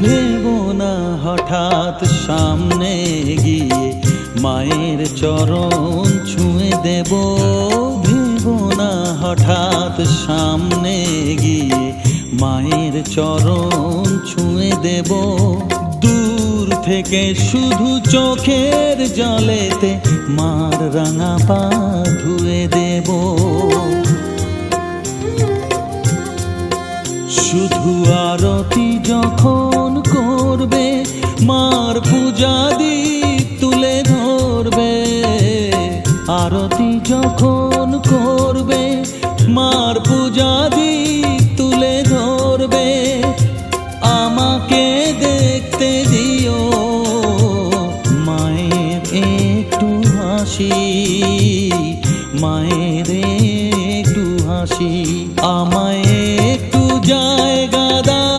ভেবো না হঠাৎ সামনে গিয়ে মায়ের চরণ ছুঁয়ে দেব। ভেবো না হঠাৎ সামনে গিয়ে মায়ের চরণ ছুঁয়ে দেব। দূর থেকে শুধু চোখের জলেতে মার রাঙা পা ধুয়ে দেব। শুধু আরতি যখন করবে মার পূজা দীপ তুলে ধরবে। আরতি যখন করবে মার পূজা দীপ তুলে ধরবে। আমাকে দেখতে দিও মায়ের একটু হাসি, মায়ের